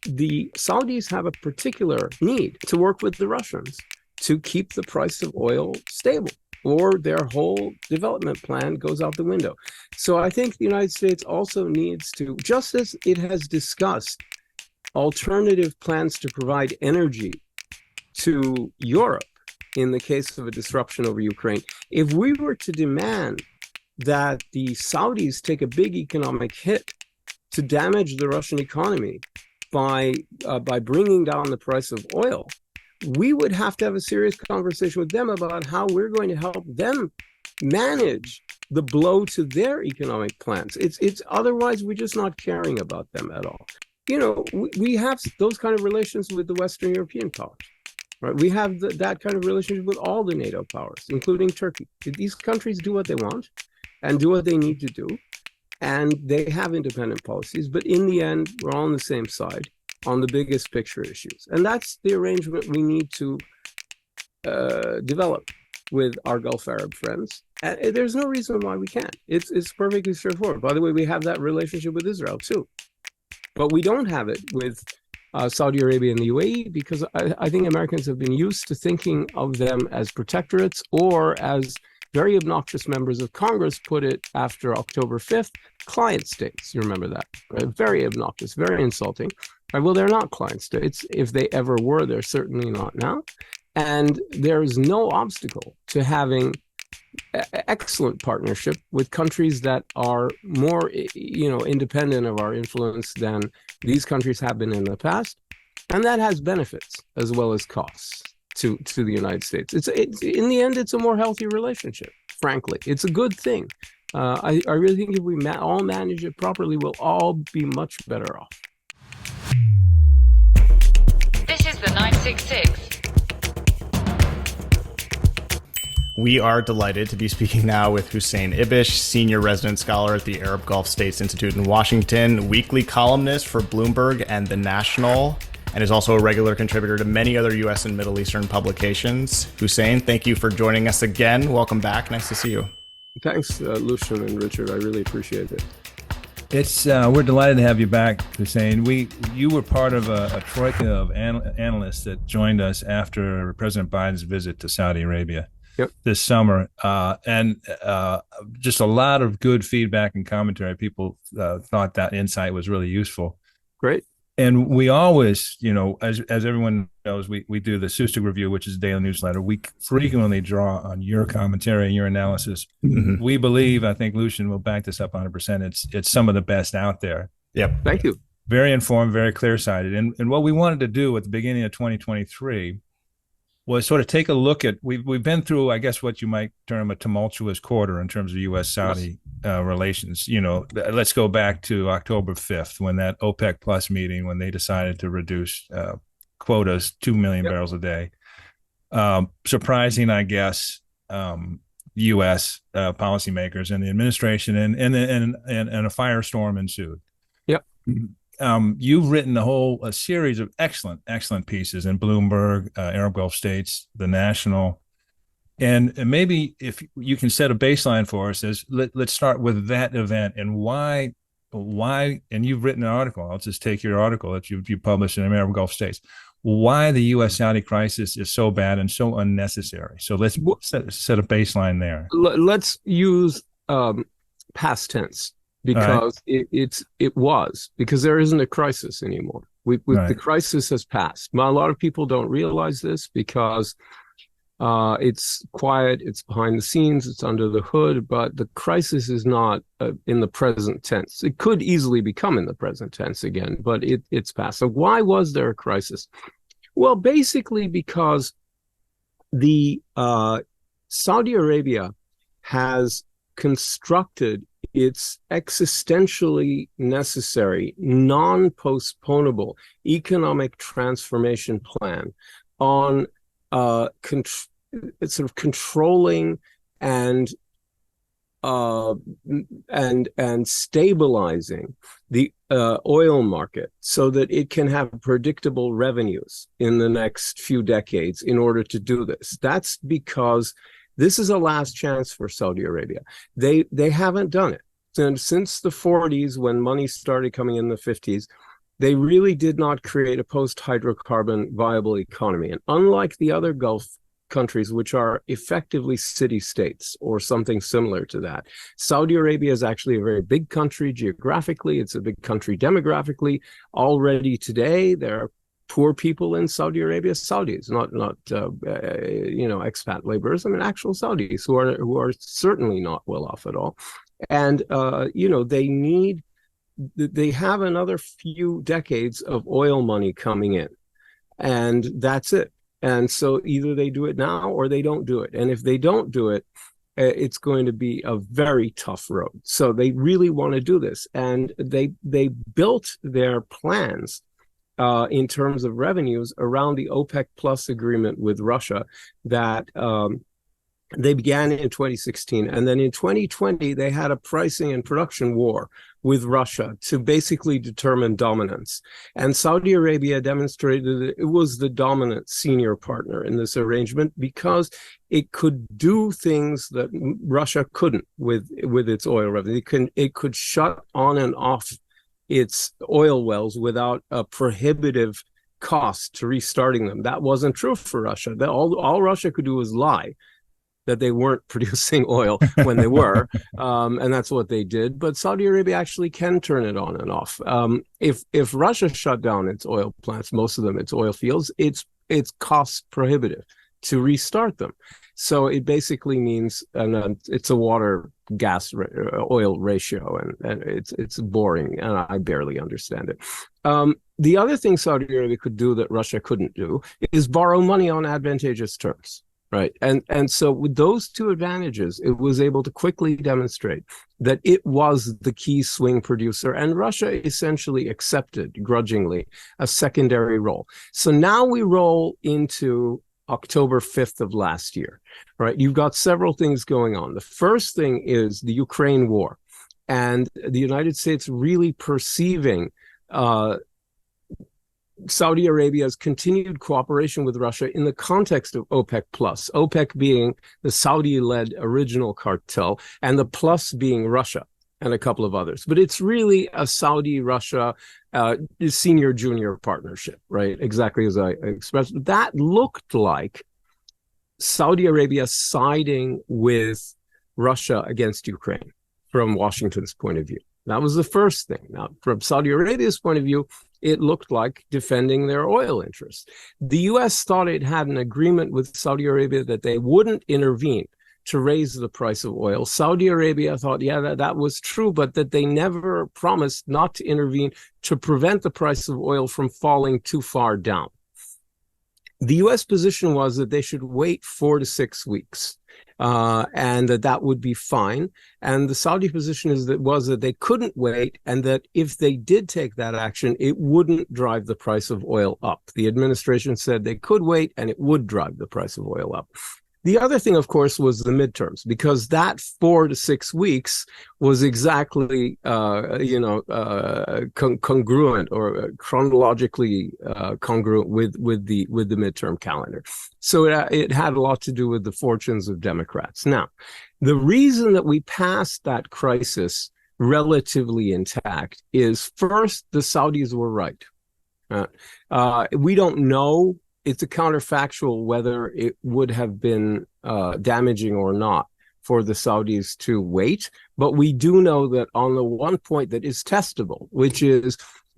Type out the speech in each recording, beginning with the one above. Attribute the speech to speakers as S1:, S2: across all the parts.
S1: the Saudis have a particular need to work with the Russians to keep the price of oil stable, or their whole development plan goes out the window. So I think the United States also needs to, just as it has discussed alternative plans to provide energy to Europe in the case of a disruption over Ukraine, if we were to demand that the Saudis take a big economic hit to damage the Russian economy by bringing down the price of oil, we would have to have a serious conversation with them about how we're going to help them manage the blow to their economic plans. It's otherwise we're just not caring about them at all. You know, we have those kind of relations with the Western European powers, right? We have that kind of relationship with all the NATO powers, including Turkey. These countries do what they want and do what they need to do, and they have independent policies. But in the end, we're all on the same side on the biggest picture issues. And that's the arrangement we need to develop with our Gulf Arab friends. And there's no reason why we can't. It's perfectly straightforward. By the way, we have that relationship with Israel too. But we don't have it with Saudi Arabia and the UAE because I think Americans have been used to thinking of them as protectorates, or as very obnoxious members of Congress put it after October 5th, client states. You remember that, right? Very obnoxious, very insulting. Right, well, they're not client states. If they ever were, they're certainly not now. And there is no obstacle to having excellent partnership with countries that are more, independent of our influence than these countries have been in the past. And that has benefits as well as costs to the United States. It's in the end, it's a more healthy relationship, frankly. It's a good thing. I really think if we all manage it properly, we'll all be much better off.
S2: This is the 966.
S3: We are delighted to be speaking now with Hussein Ibish, senior resident scholar at the Arab Gulf States Institute in Washington, weekly columnist for Bloomberg and The National, and is also a regular contributor to many other U.S. and Middle Eastern publications. Hussein, thank you for joining us again. Welcome back. Nice to see you.
S1: Thanks, Lucian and Richard. I really appreciate it.
S4: We're delighted to have you back, Hussein. You were part of a troika of analysts that joined us after President Biden's visit to Saudi Arabia this summer, and just a lot of good feedback and commentary. People thought that insight was really useful.
S1: Great.
S4: And we always, as everyone knows, we do the Sustig Review, which is a daily newsletter. We frequently draw on your commentary and your analysis. Mm-hmm. We believe, I think Lucian will back this up 100%. It's some of the best out there.
S1: Yep. Thank you.
S4: Very informed, very clear-sighted. And what we wanted to do at the beginning of 2023 was sort of take a look at, we've been through, I guess, what you might term a tumultuous quarter in terms of U.S.-Saudi relations. Let's go back to October 5th, when that OPEC Plus meeting, when they decided to reduce quotas 2 million barrels a day. Surprising, I guess, U.S. Policymakers and the administration, and a firestorm ensued.
S1: Yep.
S4: You've written a series of excellent pieces in Bloomberg, Arab Gulf States, The National, and maybe if you can set a baseline for us, let's start with that event and why. And you've written an article. I'll just take your article that you published in Arab Gulf States. Why the U.S.-Saudi crisis is so bad and so unnecessary. So let's set a baseline there.
S1: Let's use past tense. Because it was, because there isn't a crisis anymore. The crisis has passed. Now, a lot of people don't realize this because it's quiet, it's behind the scenes, it's under the hood, but the crisis is not in the present tense. It could easily become in the present tense again, but it's past. So why was there a crisis? Well, basically because the Saudi Arabia has constructed its existentially necessary, non-postponable economic transformation plan on sort of controlling and stabilizing the oil market so that it can have predictable revenues in the next few decades in order to do this. That's because this is a last chance for Saudi Arabia. They haven't done it. And since the 40s, when money started coming in the 50s, they really did not create a post-hydrocarbon viable economy. And unlike the other Gulf countries, which are effectively city-states or something similar to that, Saudi Arabia is actually a very big country geographically. It's a big country demographically. Already today, there are poor people in Saudi Arabia, Saudis, not expat laborers. I mean, actual Saudis who are certainly not well off at all. And they have another few decades of oil money coming in, and that's it. And so either they do it now or they don't do it. And if they don't do it, it's going to be a very tough road. So they really want to do this. And they built their plans in terms of revenues around the OPEC Plus agreement with Russia that they began in 2016. And then in 2020, they had a pricing and production war with Russia to basically determine dominance. And Saudi Arabia demonstrated that it was the dominant senior partner in this arrangement because it could do things that Russia couldn't with its oil revenue. It could shut on and off its oil wells without a prohibitive cost to restarting them. That wasn't true for Russia. All Russia could do was lie that they weren't producing oil when they were, and that's what they did. But Saudi Arabia actually can turn it on and off. If Russia shut down its oil plants, most of them, its oil fields, it's cost prohibitive to restart them. So it basically means, and it's a water gas oil ratio, and it's boring, and I barely understand it. The other thing Saudi Arabia could do that Russia couldn't do is borrow money on advantageous terms. Right. And so with those two advantages, it was able to quickly demonstrate that it was the key swing producer, and Russia essentially accepted grudgingly a secondary role. So now we roll into October 5th of last year, right? You've got several things going on. The first thing is the Ukraine war, and the United States really perceiving Saudi Arabia's continued cooperation with Russia in the context of OPEC Plus, OPEC being the Saudi-led original cartel, and the Plus being Russia and a couple of others. But it's really a Saudi-Russia senior-junior partnership, right? Exactly as I expressed. That looked like Saudi Arabia siding with Russia against Ukraine from Washington's point of view. That was the first thing. Now, from Saudi Arabia's point of view, it looked like defending their oil interests. The U.S. thought it had an agreement with Saudi Arabia that they wouldn't intervene to raise the price of oil. Saudi Arabia thought, yeah, that was true, but that they never promised not to intervene to prevent the price of oil from falling too far down. The U.S. position was that they should wait 4 to 6 weeks. And that would be fine. And the Saudi position was that they couldn't wait, and that if they did take that action, it wouldn't drive the price of oil up. The administration said they could wait, and it would drive the price of oil up. The other thing, of course, was the midterms, because that 4 to 6 weeks was exactly, congruent or chronologically congruent with the midterm calendar. So it had a lot to do with the fortunes of Democrats. Now, the reason that we passed that crisis relatively intact is, first, the Saudis were right. We don't know. It's a counterfactual whether it would have been damaging or not for the Saudis to wait. But we do know that on the one point that is testable, which is,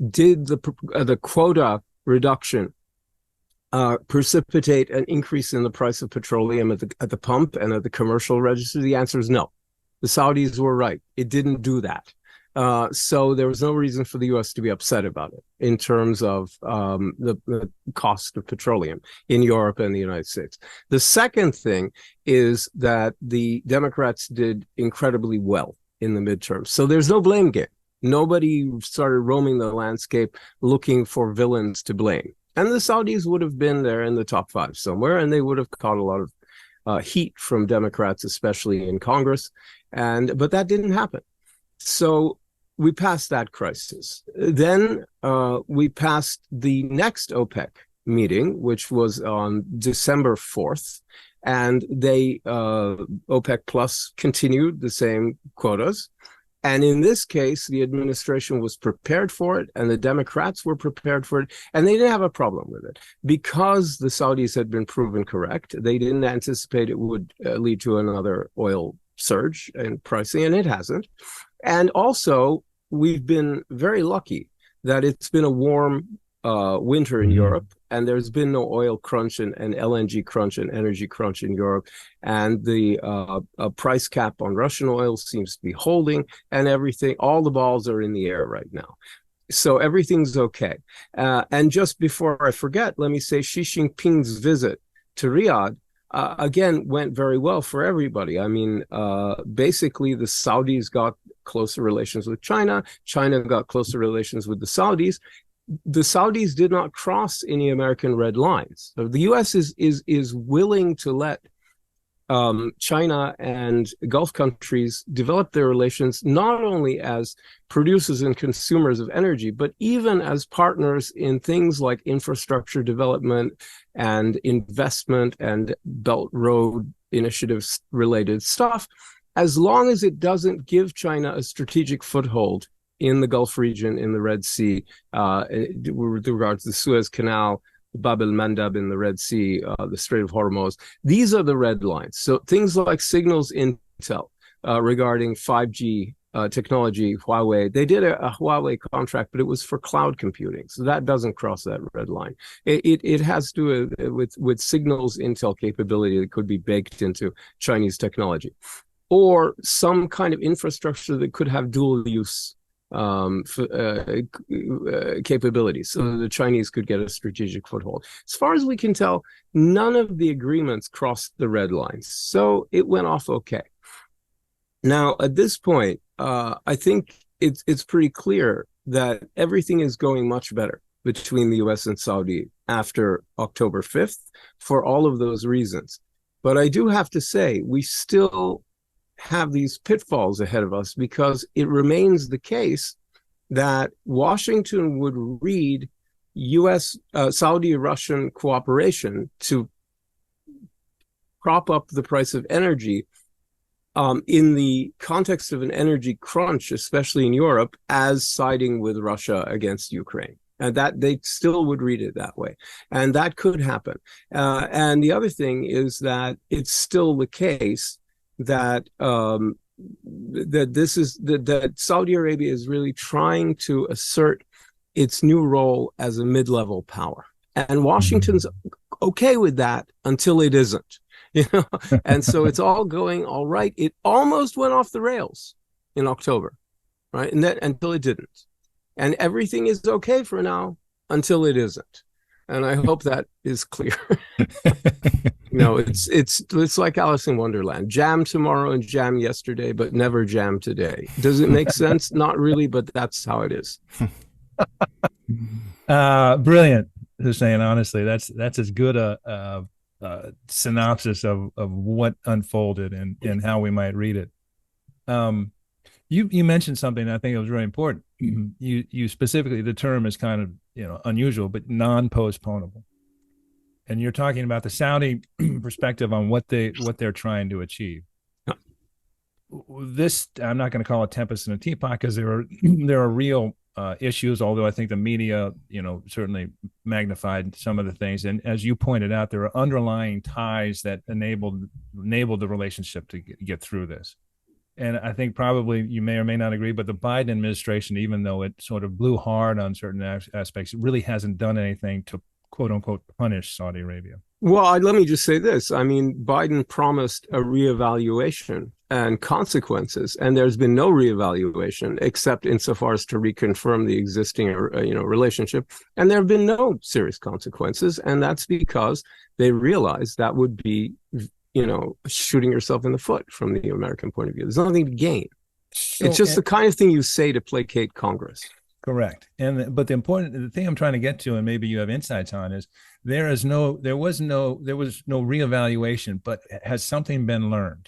S1: did the quota reduction precipitate an increase in the price of petroleum at the pump and at the commercial register? The answer is no. The Saudis were right. It didn't do that. So there was no reason for the U.S. to be upset about it in terms of the cost of petroleum in Europe and the United States. The second thing is that the Democrats did incredibly well in the midterms. So there's no blame game. Nobody started roaming the landscape looking for villains to blame. And the Saudis would have been there in the top 5 somewhere, and they would have caught a lot of heat from Democrats, especially in Congress. But that didn't happen. So we passed that crisis. Then we passed the next OPEC meeting, which was on December 4th, and OPEC Plus continued the same quotas. And in this case, the administration was prepared for it, and the Democrats were prepared for it, and they didn't have a problem with it because the Saudis had been proven correct. They didn't anticipate it would lead to another oil surge in pricing, and it hasn't. And also, we've been very lucky that it's been a warm winter in Europe, and there's been no oil crunch and LNG crunch and energy crunch in Europe. And the price cap on Russian oil seems to be holding, and everything, all the balls are in the air right now. So everything's okay. And just before I forget, let me say Xi Jinping's visit to Riyadh again went very well for everybody. I mean, basically the Saudis got closer relations with China. China got closer relations with the Saudis. The Saudis did not cross any American red lines. So the U.S. is willing to let China and Gulf countries develop their relations not only as producers and consumers of energy, but even as partners in things like infrastructure development and investment and Belt Road Initiatives related stuff, as long as it doesn't give China a strategic foothold in the Gulf region, in the Red Sea, with regards to the Suez Canal, Bab el-Mandab in the Red Sea, the Strait of Hormuz. These are the red lines. So things like signals intel regarding 5G technology, Huawei, they did a Huawei contract, but it was for cloud computing. So that doesn't cross that red line. It has to do with signals intel capability that could be baked into Chinese technology, or some kind of infrastructure that could have dual use capabilities, so the Chinese could get a strategic foothold. As far as we can tell, none of the agreements crossed the red lines, so it went off okay. Now, at this point, I think it's pretty clear that everything is going much better between the U.S. and Saudi after October 5th for all of those reasons. But I do have to say, we still have these pitfalls ahead of us, because it remains the case that Washington would read U.S. Saudi-Russian cooperation to prop up the price of energy in the context of an energy crunch, especially in Europe, as siding with Russia against Ukraine. And that they still would read it that way. And that could happen. And the other thing is that it's still the case that that Saudi Arabia is really trying to assert its new role as a mid-level power, and Washington's okay with that until it isn't, and so it's all going all right. It almost went off the rails in October, right? And that until it didn't, and everything is okay for now until it isn't. And I hope that is clear. It's like Alice in Wonderland. Jam tomorrow and jam yesterday, but never jam today. Does it make sense? Not really, but that's how it is.
S4: Brilliant, Hussein. Honestly, that's as good a synopsis of what unfolded and how we might read it. You mentioned something I think it was really important. You specifically, the term is kind of unusual, but non-postponable. And you're talking about the Saudi perspective on what they're trying to achieve. This, I'm not going to call it Tempest in a teapot, because there are real issues, although I think the media, certainly magnified some of the things. And as you pointed out, there are underlying ties that enabled the relationship to get through this. And I think probably you may or may not agree, but the Biden administration, even though it sort of blew hard on certain aspects, really hasn't done anything to quote unquote punish Saudi Arabia.
S1: Well, let me just say this. I mean, Biden promised a reevaluation and consequences, and there's been no reevaluation except insofar as to reconfirm the existing, relationship. And there have been no serious consequences, and that's because they realized that would be, shooting yourself in the foot from the American point of view. There's nothing to gain. So, it's just the kind of thing you say to placate Congress.
S4: Correct. But the thing I'm trying to get to, and maybe you have insights on, is there was no reevaluation, but has something been learned?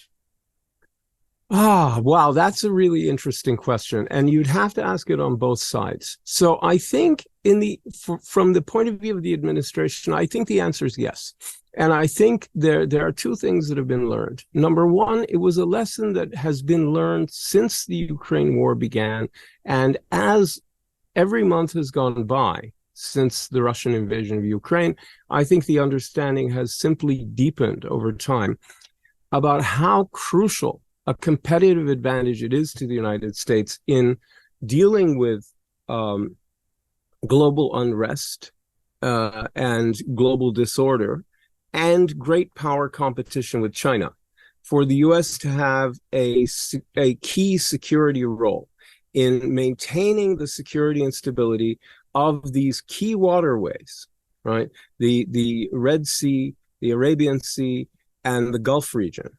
S1: Wow, that's a really interesting question, and you'd have to ask it on both sides. So I think from the point of view of the administration, I think the answer is yes. And I think there are two things that have been learned. Number one, it was a lesson that has been learned since the Ukraine war began. And as every month has gone by since the Russian invasion of Ukraine, I think the understanding has simply deepened over time about how crucial a competitive advantage it is to the United States in dealing with global unrest and global disorder and great power competition with China. For the U.S. to have a key security role in maintaining the security and stability of these key waterways, right? The Red Sea, the Arabian Sea, and the Gulf region,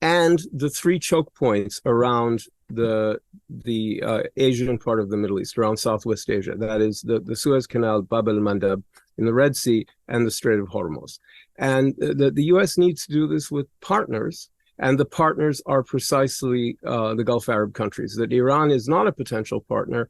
S1: and the three choke points around the Asian part of the Middle East, around Southwest Asia. That is the Suez Canal, Bab el-Mandeb in the Red Sea, and the Strait of Hormuz. And the U.S. needs to do this with partners, and the partners are precisely the Gulf Arab countries. That Iran is not a potential partner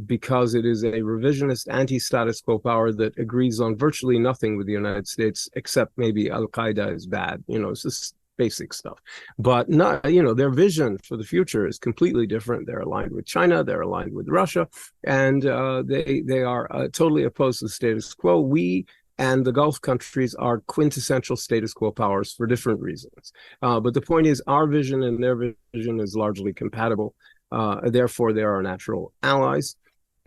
S1: because it is a revisionist anti-status quo power that agrees on virtually nothing with the United States, except maybe Al-Qaeda is bad. It's just basic stuff. But not, their vision for the future is completely different. They're aligned with China, they're aligned with Russia, and they are totally opposed to the status quo. We and the Gulf countries are quintessential status quo powers for different reasons. But the point is, our vision and their vision is largely compatible. Therefore, they are natural allies.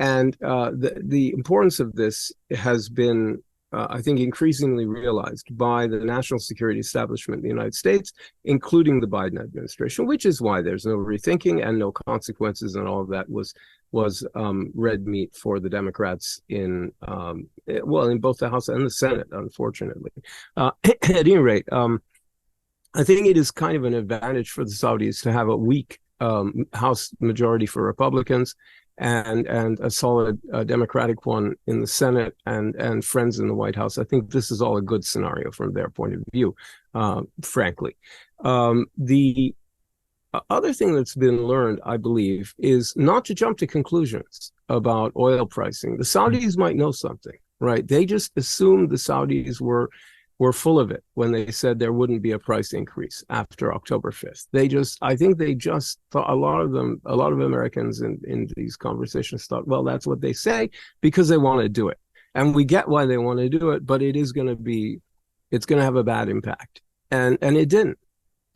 S1: And the importance of this has been, I think, increasingly realized by the national security establishment in the United States, including the Biden administration, which is why there's no rethinking and no consequences, and all of that was red meat for the Democrats in both the House and the Senate, unfortunately. At any rate, I think it is kind of an advantage for the Saudis to have a weak House majority for Republicans and a solid Democratic one in the Senate and friends in the White House. I think this is all a good scenario from their point of view, frankly. The other thing that's been learned, I believe, is not to jump to conclusions about oil pricing. The Saudis might know something, right? They just assumed the Saudis were full of it when they said there wouldn't be a price increase after October 5th. I think they just thought, a lot of Americans in these conversations thought, well, that's what they say because they want to do it. And we get why they want to do it, but it's going to have a bad impact. And it didn't.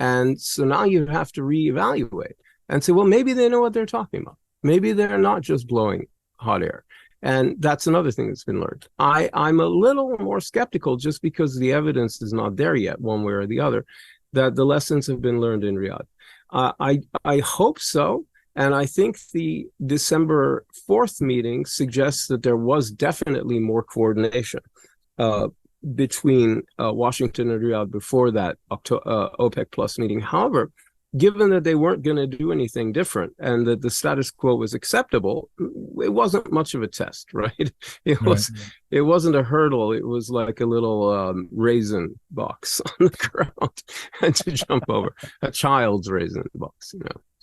S1: And so now you have to reevaluate and say, well, maybe they know what they're talking about. Maybe they're not just blowing hot air. And that's another thing that's been learned. I'm a little more skeptical just because the evidence is not there yet, one way or the other, that the lessons have been learned in Riyadh. I hope so. And I think the December 4th meeting suggests that there was definitely more coordination between Washington and Riyadh before that OPEC Plus meeting. However, given that they weren't going to do anything different and that the status quo was acceptable, it wasn't much of a test, right? It wasn't a hurdle. It was like a little raisin box on the ground and to jump over, a child's raisin box,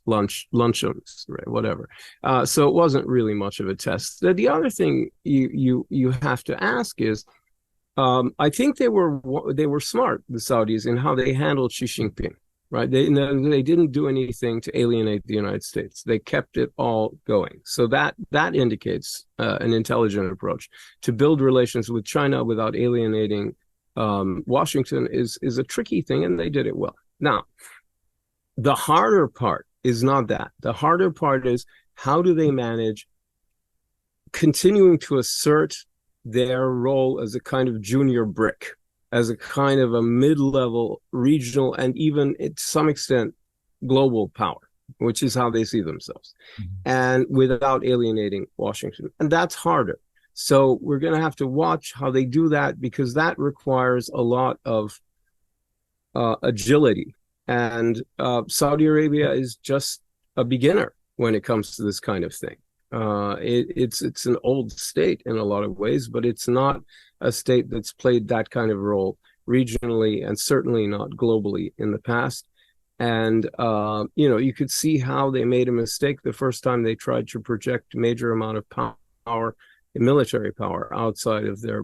S1: luncheons, right? Whatever. So it wasn't really much of a test. The other thing you have to ask is, I think they were smart, the Saudis, in how they handled Xi Jinping. Right, they didn't do anything to alienate the United States. They kept it all going. So that indicates an intelligent approach to build relations with China without alienating Washington is a tricky thing, and they did it well. Now, the harder part is not that. The harder part is, how do they manage continuing to assert their role as a kind of junior brick, as a kind of a mid-level regional and even to some extent global power, which is how they see themselves, and without alienating Washington. And that's harder. So we're going to have to watch how they do that, because that requires a lot of agility. And Saudi Arabia is just a beginner when it comes to this kind of thing. It's an old state in a lot of ways, but it's not a state that's played that kind of role regionally and certainly not globally in the past. And, you could see how they made a mistake the first time they tried to project a major amount of power, military power, outside of their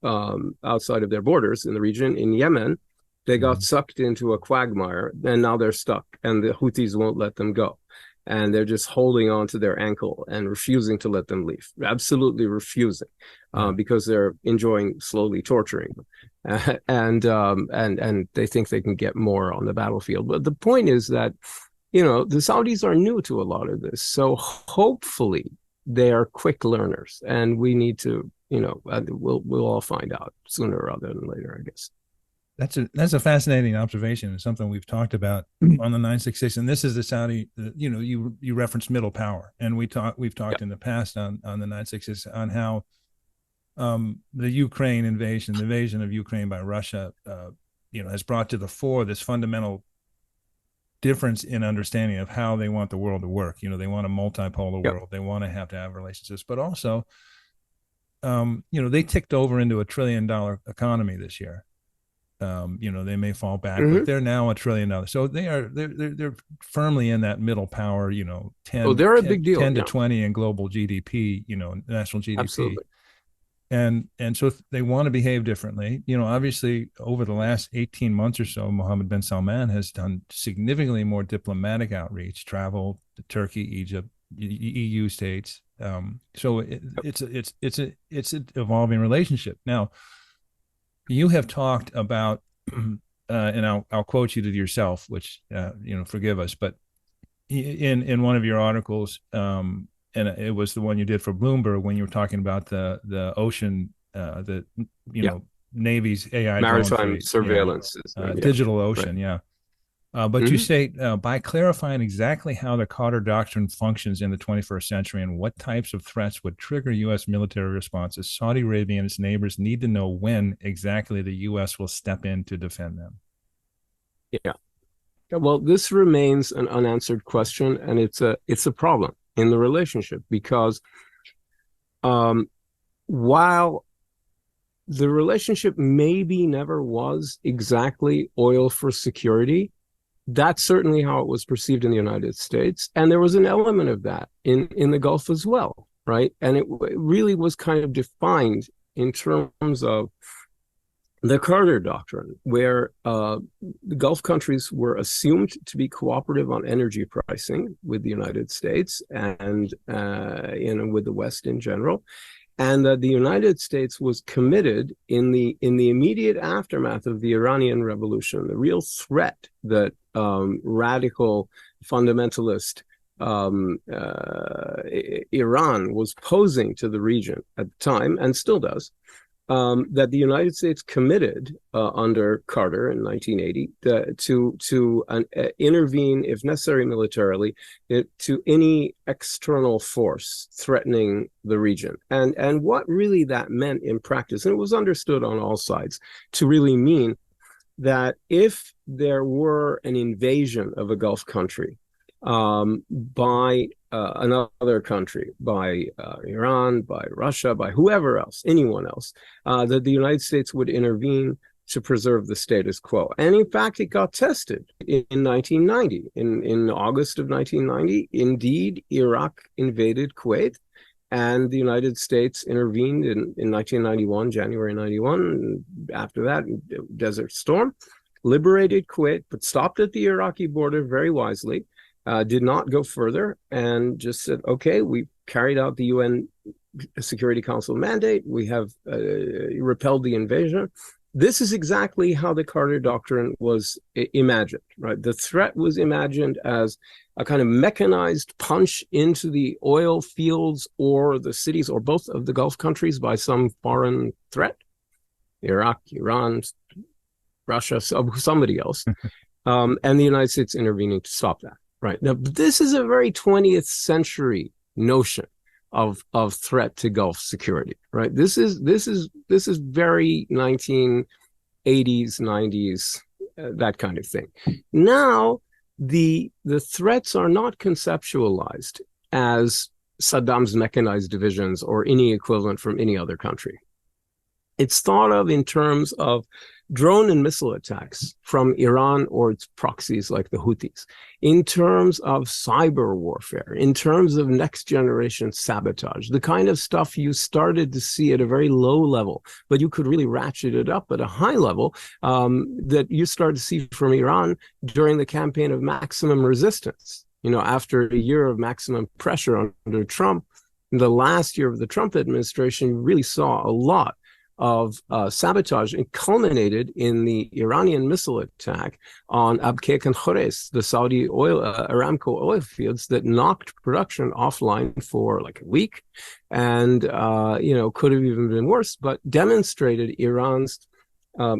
S1: outside of their borders in the region. In Yemen, they got sucked into a quagmire, and now they're stuck, and the Houthis won't let them go. And they're just holding on to their ankle and refusing to let them leave, absolutely refusing, because they're enjoying slowly torturing them. And they think they can get more on the battlefield. But the point is that, the Saudis are new to a lot of this. So hopefully they are quick learners, and we need to, we'll all find out sooner rather than later, I guess.
S4: That's a fascinating observation, and something we've talked about on the 966. And this is the Saudi, you referenced middle power, and we've talked in the past on the 966 on how the Ukraine invasion, the invasion of Ukraine by Russia, has brought to the fore this fundamental difference in understanding of how they want the world to work. They want a multipolar world. They want to have relationships, but also, they ticked over into $1 trillion economy this year. They may fall back, but they're now $1 trillion. So they're firmly in that middle power, 10,
S1: they're a big deal.
S4: 10 to 20 in global GDP, national GDP.
S1: Absolutely.
S4: And so they want to behave differently. Obviously over the last 18 months or so, Mohammed bin Salman has done significantly more diplomatic outreach, travel to Turkey, Egypt, EU states. So it's an evolving relationship. Now, you have talked about, and I'll quote you to yourself, which forgive us, but in one of your articles, and it was the one you did for Bloomberg when you were talking about the ocean, Navy's AI
S1: maritime surveillance,
S4: digital ocean, But you say, by clarifying exactly how the Carter Doctrine functions in the 21st century and what types of threats would trigger U.S. military responses, Saudi Arabia and its neighbors need to know when exactly the U.S. will step in to defend them.
S1: Yeah. Well, this remains an unanswered question, and it's a problem in the relationship, because while the relationship maybe never was exactly oil for security, that's certainly how it was perceived in the United States. And there was an element of that in the Gulf as well, right? And it really was kind of defined in terms of the Carter Doctrine, where the Gulf countries were assumed to be cooperative on energy pricing with the United States and with the West in general, and that the United States was committed in the immediate aftermath of the Iranian Revolution, the real threat that radical fundamentalist Iran was posing to the region at the time, and still does. That the United States committed under Carter in 1980 to intervene, if necessary militarily, to any external force threatening the region. And what really that meant in practice, and it was understood on all sides to really mean that if there were an invasion of a Gulf country by another country, by Iran, by Russia, by whoever else, anyone else, that the United States would intervene to preserve the status quo. And in fact, it got tested in 1990. In August of 1990, indeed, Iraq invaded Kuwait, and the United States intervened in 1991, January 91. After that, Desert Storm, liberated Kuwait, but stopped at the Iraqi border very wisely. Did not go further, and just said, okay, we carried out the UN Security Council mandate. We have repelled the invasion. This is exactly how the Carter Doctrine was imagined, right? The threat was imagined as a kind of mechanized punch into the oil fields or the cities or both of the Gulf countries by some foreign threat, Iraq, Iran, Russia, somebody else, and the United States intervening to stop that. Right. Now, this is a very 20th century notion of threat to Gulf security. Right. This is very 1980s, 90s, that kind of thing. Now, the threats are not conceptualized as Saddam's mechanized divisions or any equivalent from any other country. It's thought of in terms of drone and missile attacks from Iran or its proxies like the Houthis, in terms of cyber warfare, in terms of next generation sabotage, the kind of stuff you started to see at a very low level, but you could really ratchet it up at a high level, that you started to see from Iran during the campaign of maximum resistance. After a year of maximum pressure under Trump, in the last year of the Trump administration, you really saw a lot of sabotage, and culminated in the Iranian missile attack on Abqaiq and Khurais, the Saudi Aramco oil fields, that knocked production offline for like a week, and could have even been worse, but demonstrated Iran's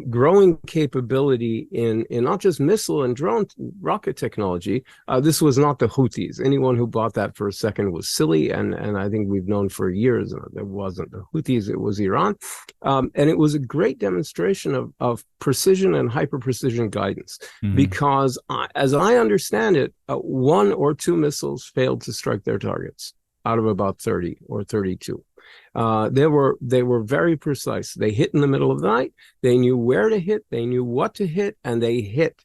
S1: growing capability in not just missile and drone rocket technology. This was not the Houthis. Anyone who bought that for a second was silly, and I think we've known for years that it wasn't the Houthis, it was Iran. And it was a great demonstration of precision and hyper-precision guidance, because as I understand it, one or two missiles failed to strike their targets out of about 30 or 32. They were very precise. They hit in the middle of the night. They knew where to hit. They knew what to hit, and they hit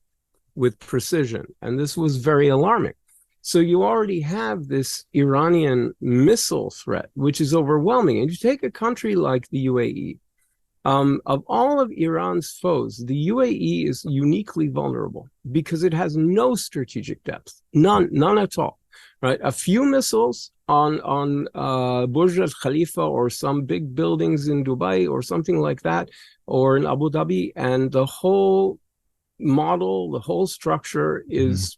S1: with precision. And this was very alarming. So you already have this Iranian missile threat, which is overwhelming. And you take a country like the UAE. Of all of Iran's foes, the UAE is uniquely vulnerable because it has no strategic depth, none at all. Right, a few missiles on Burj Al Khalifa or some big buildings in Dubai or something like that, or in Abu Dhabi, and the whole model, the whole structure is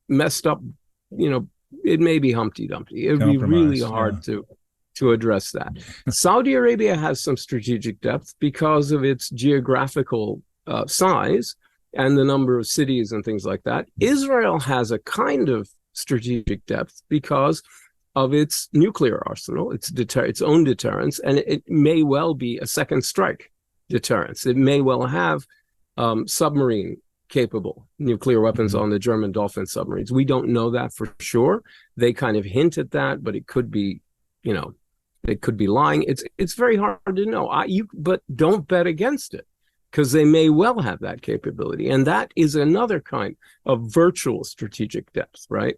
S1: messed up. It may be Humpty Dumpty. It would be really hard to address that. Saudi Arabia has some strategic depth because of its geographical size and the number of cities and things like that. Israel has a kind of strategic depth because of its nuclear arsenal, its own deterrence, and it may well be a second strike deterrence. It may well have submarine capable nuclear weapons on the German Dolphin submarines. We don't know that for sure. They kind of hint at that, but it could be, it could be lying. It's very hard to know. But don't bet against it, because they may well have that capability. And that is another kind of virtual strategic depth, right?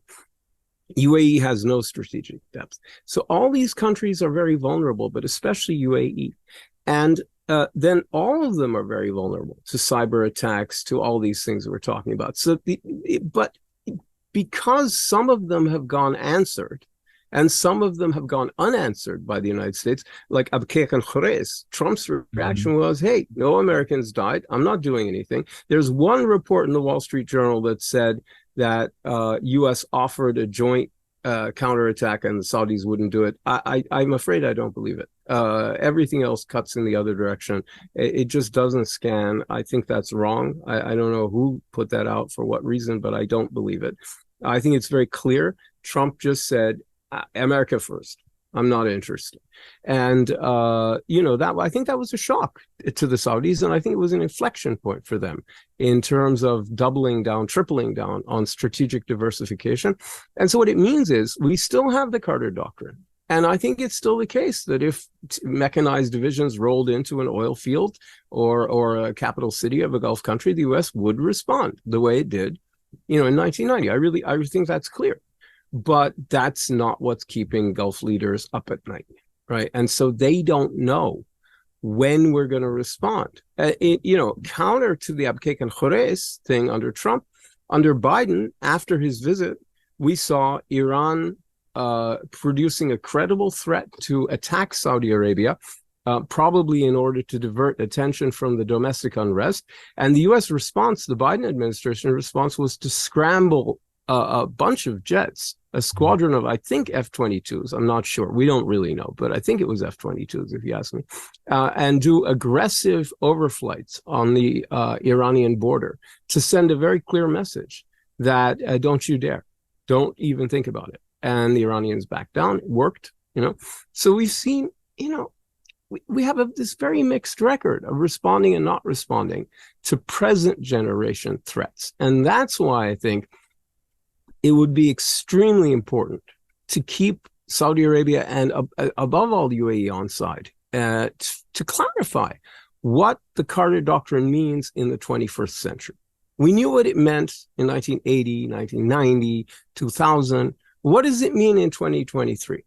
S1: UAE has no strategic depth. So all these countries are very vulnerable, but especially UAE. And then all of them are very vulnerable to cyber attacks, to all these things that we're talking about. But because some of them have gone answered, and some of them have gone unanswered by the United States, like Abqaiq and Khurais. Trump's reaction was, hey, no Americans died. I'm not doing anything. There's one report in the Wall Street Journal that said that U.S. offered a joint counterattack and the Saudis wouldn't do it. I'm afraid I don't believe it. Everything else cuts in the other direction. It just doesn't scan. I think that's wrong. I don't know who put that out for what reason, but I don't believe it. I think it's very clear. Trump just said, America first. I'm not interested. And, that I think that was a shock to the Saudis. And I think it was an inflection point for them in terms of doubling down, tripling down on strategic diversification. And so what it means is we still have the Carter Doctrine. And I think it's still the case that if mechanized divisions rolled into an oil field or a capital city of a Gulf country, the U.S. would respond the way it did, in 1990. I think that's clear. But that's not what's keeping Gulf leaders up at night, right? And so they don't know when we're going to respond. Counter to the Abqaiq and Khurais thing under Trump, under Biden, after his visit, we saw Iran producing a credible threat to attack Saudi Arabia, probably in order to divert attention from the domestic unrest. And the U.S. response, the Biden administration response, was to scramble a bunch of jets, a squadron of, I think, F-22s. I'm not sure. We don't really know, but I think it was F-22s, if you ask me, and do aggressive overflights on the Iranian border to send a very clear message that don't you dare, don't even think about it. And the Iranians backed down. It worked, So we've seen, we have this very mixed record of responding and not responding to present generation threats. And that's why I think it would be extremely important to keep Saudi Arabia and above all the UAE on side to clarify what the Carter Doctrine means in the 21st century. We knew what it meant in 1980, 1990, 2000. What does it mean in 2023?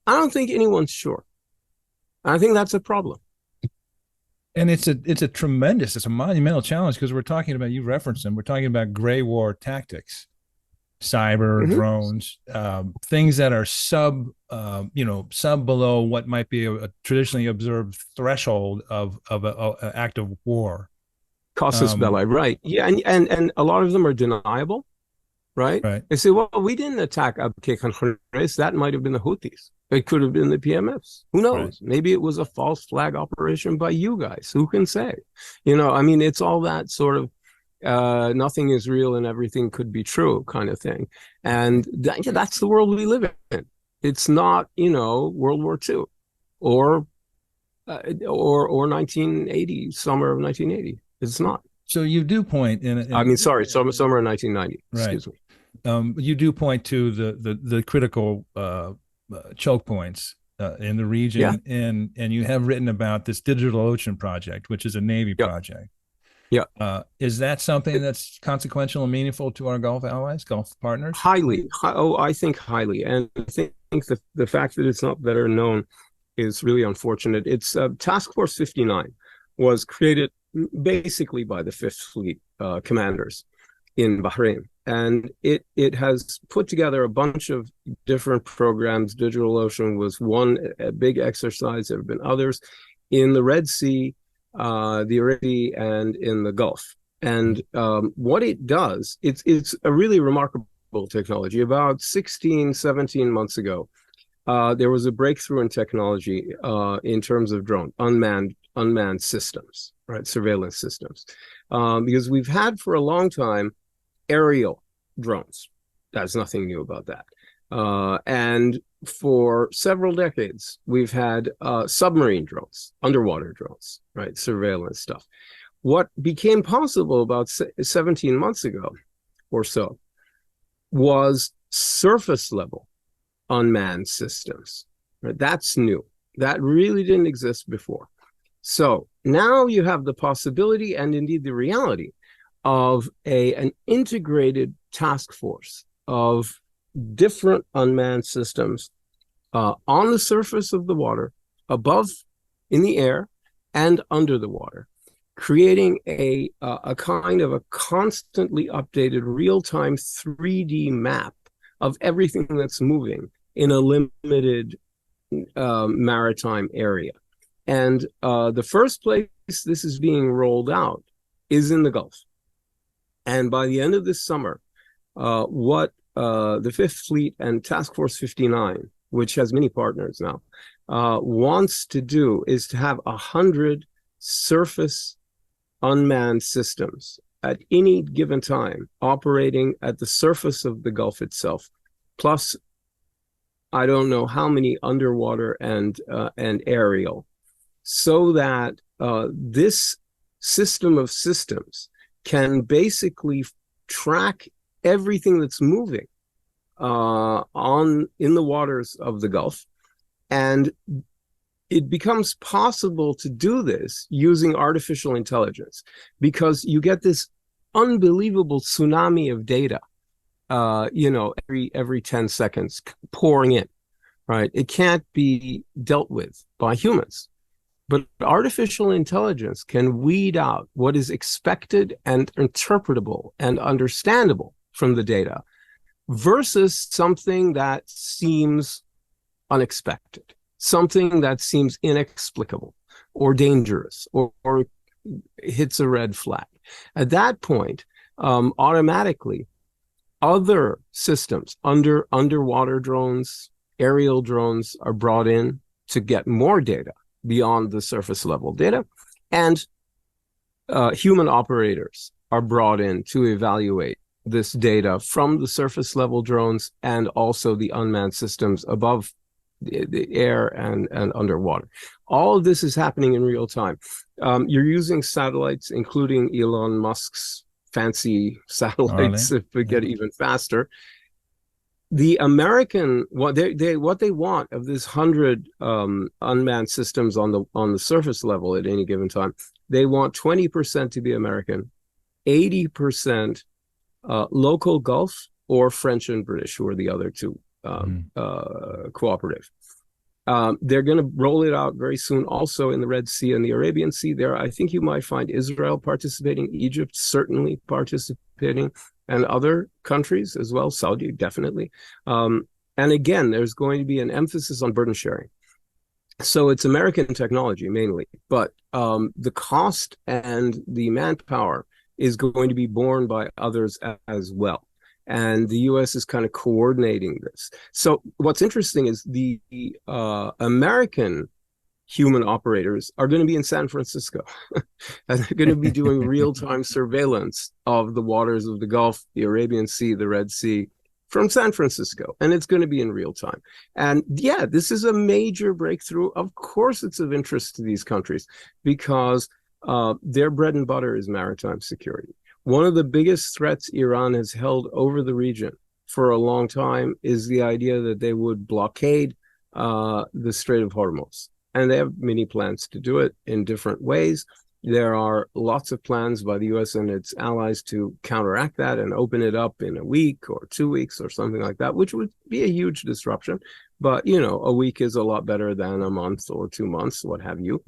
S1: I don't think anyone's sure. I think that's a problem.
S4: And it's a monumental challenge, because we're talking about, you referenced them, we're talking about gray war tactics, cyber, drones, things that are sub below what might be a traditionally observed threshold of an act of war.
S1: Casus belli, right? Yeah, and a lot of them are deniable, right? They say, well, we didn't attack Abqaiq and Khurais. That might have been the Houthis. It could have been the PMFs. Who knows? Right. Maybe it was a false flag operation by you guys. Who can say? I mean, it's all that sort of nothing is real and everything could be true kind of thing. And that's the world we live in. It's not, World War II or 1980, summer of 1980. It's not.
S4: So you do point
S1: summer of 1990.
S4: Right.
S1: Excuse me.
S4: You do point to the critical choke points in the region, and you have written about this Digital Ocean project, which is a Navy project.
S1: Yeah.
S4: Is that something that's consequential and meaningful to our Gulf allies, Gulf partners?
S1: Highly. I think highly. And I think the fact that it's not better known is really unfortunate. It's Task Force 59 was created basically by the Fifth Fleet commanders in Bahrain. And it has put together a bunch of different programs. Digital Ocean was one big exercise. There have been others in the Red Sea, the Arabian, and in the Gulf. And what it does, it's a really remarkable technology. About 16, 17 months ago, there was a breakthrough in technology in terms of unmanned systems, right? Surveillance systems. Because we've had for a long time aerial drones. There's nothing new about that. And for several decades, we've had submarine drones, underwater drones, right? Surveillance stuff. What became possible about 17 months ago or so was surface level unmanned systems, right? That's new. That really didn't exist before. So now you have the possibility and indeed the reality of an integrated task force of different unmanned systems on the surface of the water, above, in the air, and under the water, creating a kind of a constantly updated real-time 3D map of everything that's moving in a limited maritime area. And the first place this is being rolled out is in the Gulf. And by the end of this summer, what the Fifth Fleet and Task Force 59, which has many partners now, wants to do is to have 100 surface unmanned systems at any given time operating at the surface of the Gulf itself, plus I don't know how many underwater and aerial, so that this system of systems can basically track everything that's moving in the waters of the Gulf. And it becomes possible to do this using artificial intelligence, because you get this unbelievable tsunami of data, every 10 seconds pouring in, right? It can't be dealt with by humans. But artificial intelligence can weed out what is expected and interpretable and understandable from the data versus something that seems unexpected, something that seems inexplicable or dangerous or hits a red flag. At that point, automatically, other systems, underwater drones, aerial drones are brought in to get more data beyond the surface level data, and human operators are brought in to evaluate this data from the surface level drones and also the unmanned systems above the air and underwater. All of this is happening in real time. You're using satellites, including Elon Musk's fancy satellites, if we get even faster. The American what they want of this 100 unmanned systems on the surface level at any given time, they want 20% to be American, 80% local Gulf or French and British, who are the other two cooperative. They're going to roll it out very soon also in the Red Sea and the Arabian Sea. There, I think you might find Israel participating, Egypt certainly participating, and other countries as well, Saudi definitely. And again, there's going to be an emphasis on burden sharing. So it's American technology mainly, but the cost and the manpower is going to be borne by others as well. And the U.S. is kind of coordinating this. So what's interesting is the American human operators are going to be in San Francisco. And they're going to be doing real-time surveillance of the waters of the Gulf, the Arabian Sea, the Red Sea, from San Francisco. And it's going to be in real time. And yeah, this is a major breakthrough. Of course, it's of interest to these countries because their bread and butter is maritime security. One of the biggest threats Iran has held over the region for a long time is the idea that they would blockade the Strait of Hormuz. And they have many plans to do it in different ways. There are lots of plans by the U.S. and its allies to counteract that and open it up in a week or 2 weeks or something like that, which would be a huge disruption. But, you know, a week is a lot better than a month or 2 months, what have you.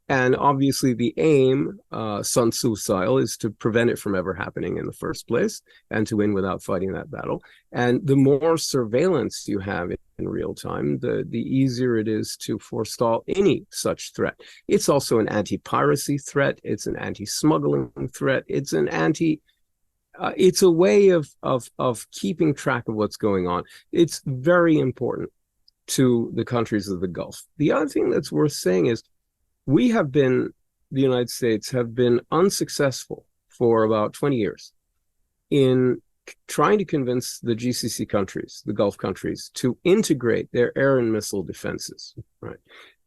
S1: And obviously the aim, Sun Tzu style, is to prevent it from ever happening in the first place and to win without fighting that battle. And the more surveillance you have in real time, the easier it is to forestall any such threat. It's also an anti-piracy threat. It's an anti-smuggling threat. It's an it's a way of keeping track of what's going on. It's very important to the countries of the Gulf. The other thing that's worth saying is the United States have been unsuccessful for about 20 years in trying to convince the GCC countries, the Gulf countries, to integrate their air and missile defenses, right?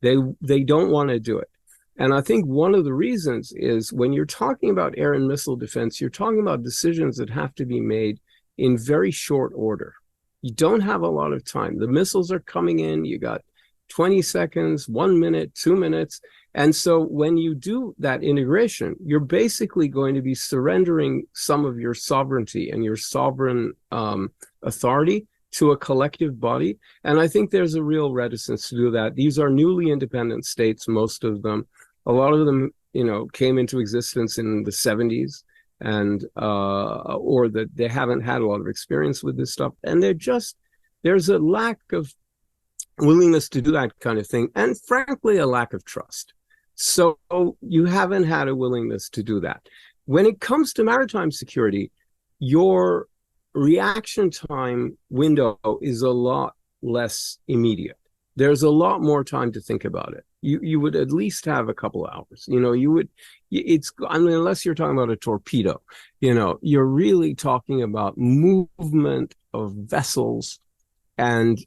S1: They don't want to do it. And I think one of the reasons is when you're talking about air and missile defense, you're talking about decisions that have to be made in very short order. You don't have a lot of time. The missiles are coming in, you got 20 seconds, 1 minute, 2 minutes. And so when you do that integration, you're basically going to be surrendering some of your sovereignty and your sovereign authority to a collective body. And I think there's a real reticence to do that. These are newly independent states, most of them. A lot of them, you know, came into existence in the 70s and or that they haven't had a lot of experience with this stuff. And there's a lack of willingness to do that kind of thing. And frankly, a lack of trust. So you haven't had a willingness to do that. When it comes to maritime security, your reaction time window is a lot less immediate. There's a lot more time to think about it. You would at least have a couple of hours. You know, I mean, unless you're talking about a torpedo, you know, you're really talking about movement of vessels, and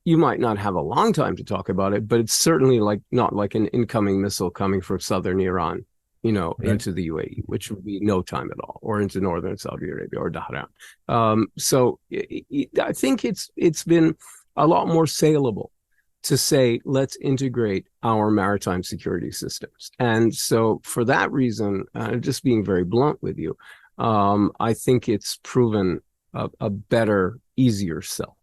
S1: you might not have a long time to talk about it, but it's certainly not like an incoming missile coming from southern Iran, you know, right, into the UAE, which would be no time at all, or into northern Saudi Arabia or Dhahran. So I think it's been a lot more saleable to say, let's integrate our maritime security systems. And so for that reason, just being very blunt with you, I think it's proven a better, easier sell.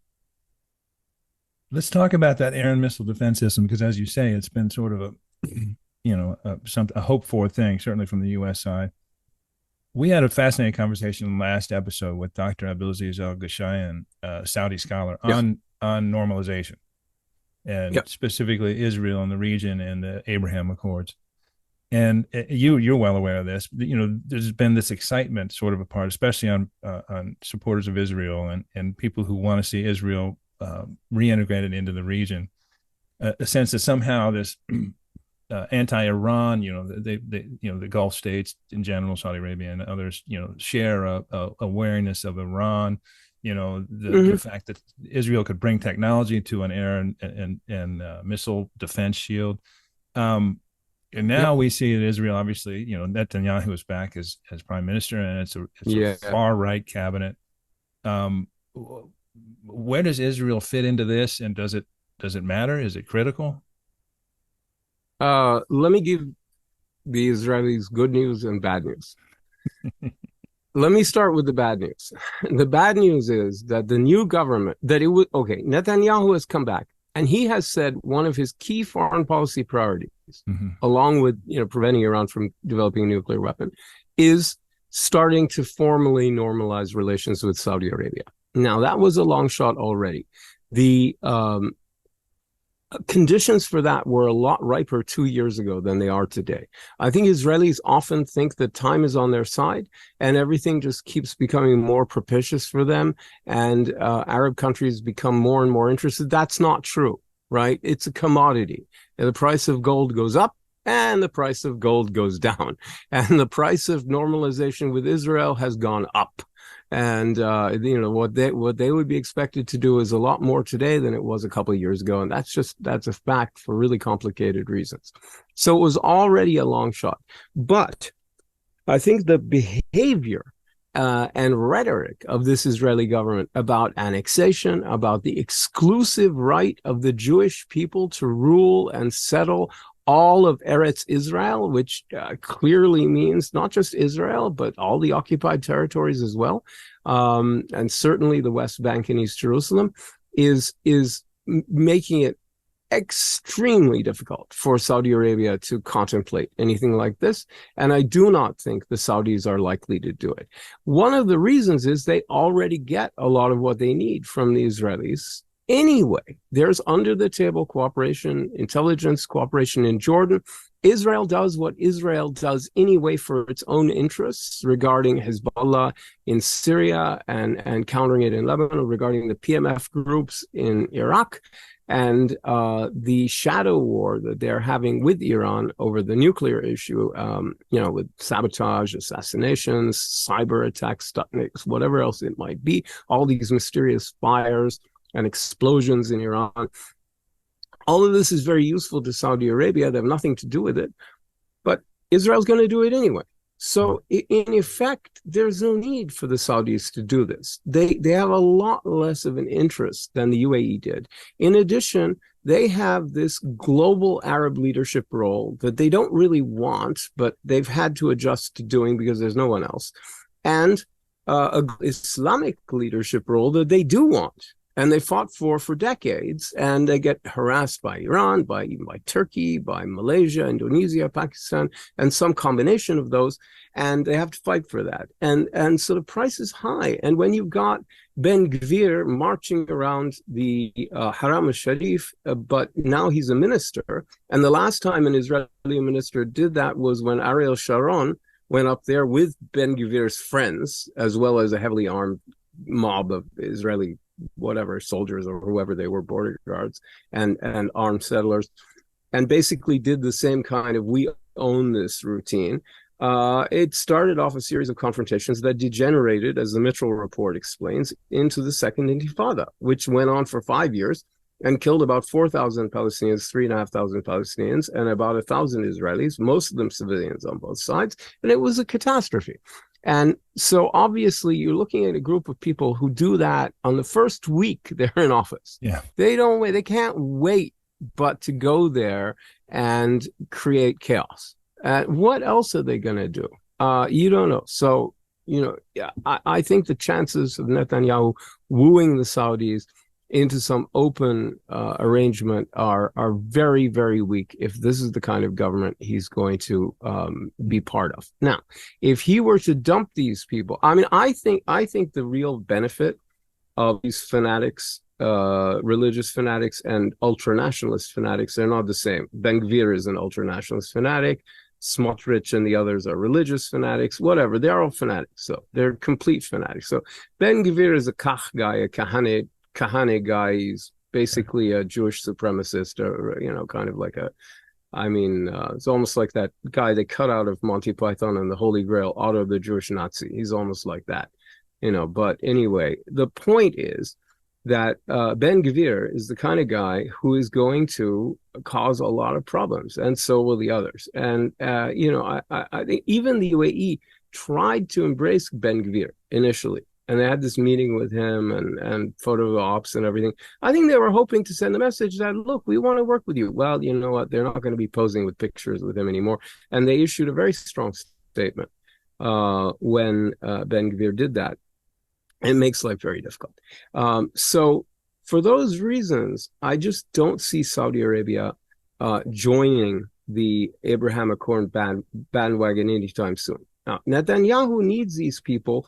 S4: Let's talk about that air and missile defense system, because as you say, it's been sort of a hoped for thing, certainly from the U.S. side. We had a fascinating conversation last episode with Dr. Abdulaziz Al-Ghashaian, a Saudi scholar, on normalization, and specifically Israel and the region and the Abraham Accords. And you're well aware of this. You know, there's been this excitement sort of apart, especially on supporters of Israel and people who want to see Israel reintegrated into the region, a sense that somehow this anti-Iran, you know, the Gulf states in general, Saudi Arabia and others, you know, share a awareness of Iran, you know, the fact that Israel could bring technology to an air and missile defense shield. And now we see that Israel, obviously, you know, Netanyahu is back as prime minister, and it's a far right cabinet. where does Israel fit into this, and does it matter? Is it critical?
S1: Let me give the Israelis good news and bad news. Let me start with the bad news. The bad news is that the new government, Netanyahu has come back, and he has said one of his key foreign policy priorities, along with preventing Iran from developing a nuclear weapon, is starting to formally normalize relations with Saudi Arabia. Now, that was a long shot already. The conditions for that were a lot riper 2 years ago than they are today. I think Israelis often think that time is on their side and everything just keeps becoming more propitious for them, and Arab countries become more and more interested. That's not true, right? It's a commodity. And the price of gold goes up and the price of gold goes down. And the price of normalization with Israel has gone up. And what they would be expected to do is a lot more today than it was a couple of years ago, and that's a fact for really complicated reasons. So it was already a long shot, but I think the behavior and rhetoric of this Israeli government about annexation, about the exclusive right of the Jewish people to rule and settle all of Eretz Israel, which clearly means not just Israel, but all the occupied territories as well, and certainly the West Bank and East Jerusalem, is making it extremely difficult for Saudi Arabia to contemplate anything like this. And I do not think the Saudis are likely to do it. One of the reasons is they already get a lot of what they need from the Israelis. Anyway, there's under the table cooperation, intelligence cooperation in Jordan. Israel does what Israel does anyway for its own interests regarding Hezbollah in Syria and countering it in Lebanon, regarding the PMF groups in Iraq, and the shadow war that they're having with Iran over the nuclear issue, with sabotage, assassinations, cyber attacks, Sputniks, whatever else it might be, all these mysterious fires and explosions in Iran. All of this is very useful to Saudi Arabia. They have nothing to do with it, but Israel's going to do it anyway. So in effect, there's no need for the Saudis to do this. They have a lot less of an interest than the UAE did. In addition, they have this global Arab leadership role that they don't really want, but they've had to adjust to doing because there's no one else. And an Islamic leadership role that they do want. And they fought for decades, and they get harassed by Iran, by Turkey, by Malaysia, Indonesia, Pakistan, and some combination of those, and they have to fight for that. And so the price is high. And when you've got Ben Gvir marching around the Haram al-Sharif, but now he's a minister, and the last time an Israeli minister did that was when Ariel Sharon went up there with Ben Gvir's friends, as well as a heavily armed mob of Israeli soldiers or whoever they were, border guards and armed settlers, and basically did the same kind of "we own this" routine. It started off a series of confrontations that degenerated, as the Mitchell report explains, into the Second Intifada, which went on for 5 years and killed about 4,000 Palestinians, 3,500 Palestinians, and about 1,000 Israelis, most of them civilians on both sides, and it was a catastrophe. And so obviously you're looking at a group of people who do that on the first week they're in office.
S4: Yeah.
S1: They can't wait but to go there and create chaos. What else are they going to do? You don't know. So, I think the chances of Netanyahu wooing the Saudis into some open arrangement are very, very weak if this is the kind of government he's going to be part of. Now, if he were to dump these people, I think the real benefit of these fanatics, religious fanatics and ultranationalist fanatics, they're not the same. Ben Gvir is an ultranationalist fanatic. Smotrich and the others are religious fanatics, whatever. They're all fanatics. So they're complete fanatics. So Ben Gvir is a Kach guy, a Kahane guy. He's basically a Jewish supremacist, or kind of like it's almost like that guy they cut out of Monty Python and the Holy Grail, Otto the Jewish Nazi. He's almost like that, But anyway, the point is that Ben Gvir is the kind of guy who is going to cause a lot of problems, and so will the others. And I think even the UAE tried to embrace Ben Gvir initially. and they had this meeting with him and photo ops and everything. I think they were hoping to send a message that, look, we want to work with you. Well, you know what? They're not going to be posing with pictures with him anymore. And they issued a very strong statement when Ben Gvir did that. It makes life very difficult. So for those reasons, I just don't see Saudi Arabia joining the Abraham Accord bandwagon anytime soon. Now, Netanyahu needs these people,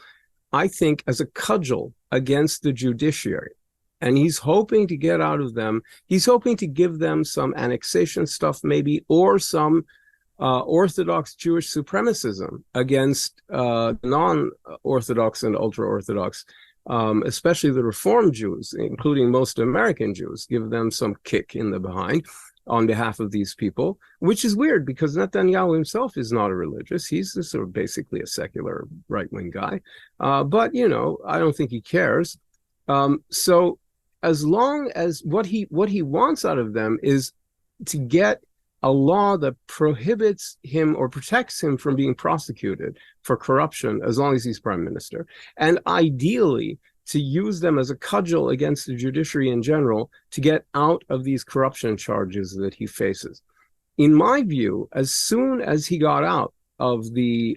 S1: I think, as a cudgel against the judiciary. And he's hoping to get out of them. He's hoping to give them some annexation stuff, maybe, or some Orthodox Jewish supremacism against non-Orthodox and ultra-Orthodox, especially the Reform Jews, including most American Jews, give them some kick in the behind on behalf of these people, which is weird because Netanyahu himself is not a religious. He's sort of basically a secular right-wing guy. But, you know, I don't think he cares. So as long as what he wants out of them is to get a law that prohibits him or protects him from being prosecuted for corruption as long as he's prime minister, and ideally to use them as a cudgel against the judiciary in general to get out of these corruption charges that he faces. In my view, as soon as he got out of the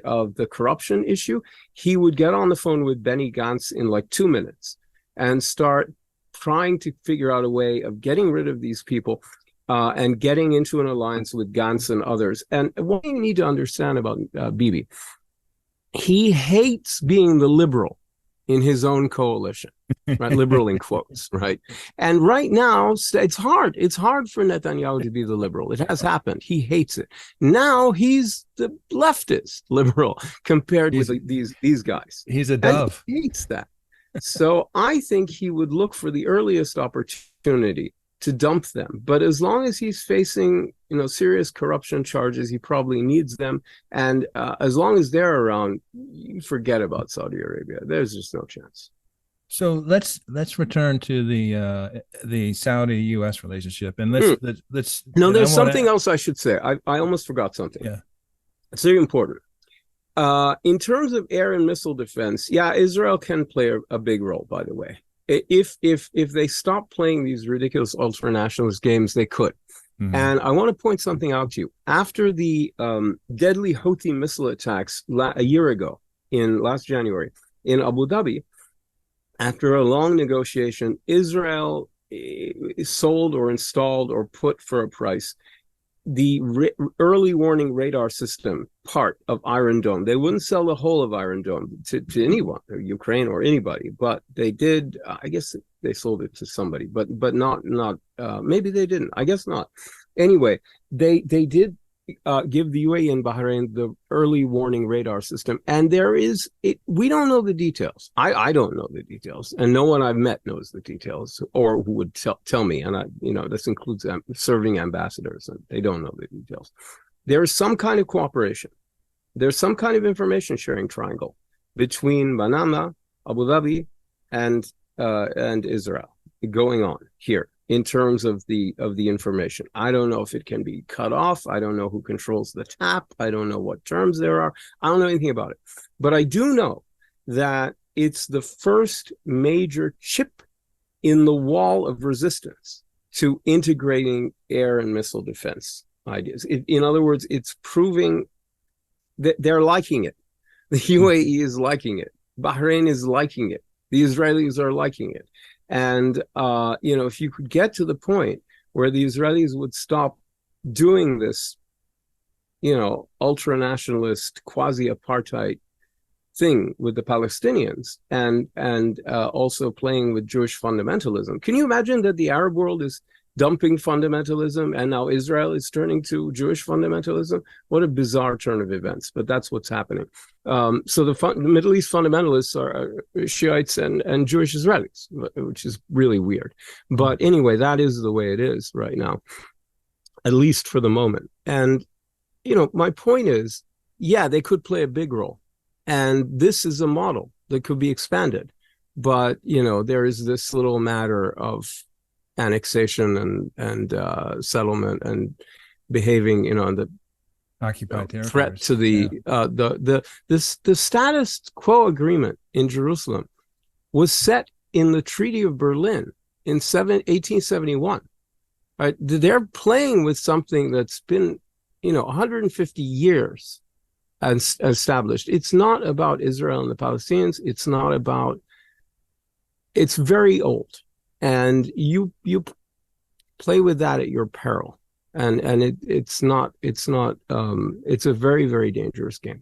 S1: corruption issue, he would get on the phone with Benny Gantz in like 2 minutes and start trying to figure out a way of getting rid of these people and getting into an alliance with Gantz and others. And what you need to understand about Bibi, he hates being the liberal in his own coalition, right? Liberal in quotes, right? And right now, it's hard. It's hard for Netanyahu to be the liberal. It has happened. He hates it. Now he's the leftist liberal compared with these guys.
S4: He's a dove.
S1: And he hates that. So I think he would look for the earliest opportunity to dump them. But as long as he's facing, you know, serious corruption charges, he probably needs them. And as long as they're around, you forget about Saudi Arabia. There's just no chance.
S4: So let's return to the Saudi-U.S. relationship, and let's.
S1: No, there's something else I should say. I almost forgot something.
S4: Yeah,
S1: it's very important. In terms of air and missile defense, yeah, Israel can play a big role. By the way, if they stop playing these ridiculous ultranationalist games, they could. Mm-hmm. And I want to point something out to you. After the deadly Houthi missile attacks a year ago, last January, in Abu Dhabi, after a long negotiation, Israel sold or installed or put for a price the early warning radar system part of Iron Dome. They wouldn't sell the whole of Iron Dome to anyone, or Ukraine or anybody, but they did. I guess they sold it to somebody, but not. Maybe they didn't. I guess not. Anyway, they did give the UAE and Bahrain the early warning radar system, and we don't know the details. I don't know the details, and no one I've met knows the details, or who would tell me. And this includes serving ambassadors, and they don't know the details. There is some kind of cooperation. There's some kind of information sharing triangle between Manama, Abu Dhabi, and Israel going on here in terms of the information. I don't know if it can be cut off. I don't know who controls the tap. I don't know what terms there are. I don't know anything about it. But I do know that it's the first major chip in the wall of resistance to integrating air and missile defense ideas. In other words, it's proving that they're liking it. The UAE is liking it. Bahrain is liking it. The Israelis are liking it. And, if you could get to the point where the Israelis would stop doing this, ultra-nationalist, quasi-apartheid thing with the Palestinians and also playing with Jewish fundamentalism. Can you imagine that the Arab world is dumping fundamentalism and now Israel is turning to Jewish fundamentalism? What a bizarre turn of events, but that's what's happening. So the Middle East fundamentalists are Shiites and Jewish Israelis, which is really weird. But anyway, that is the way it is right now, at least for the moment. And, my point is, yeah, they could play a big role. And this is a model that could be expanded. But, there is this little matter of annexation and settlement and behaving, the
S4: occupied
S1: threat to the status quo agreement in Jerusalem was set in the Treaty of Berlin in 1871. Right? They're playing with something that's been, 150 years established. It's not about Israel and the Palestinians. It's very old, and you play with that at your peril, and it's a very, very dangerous game.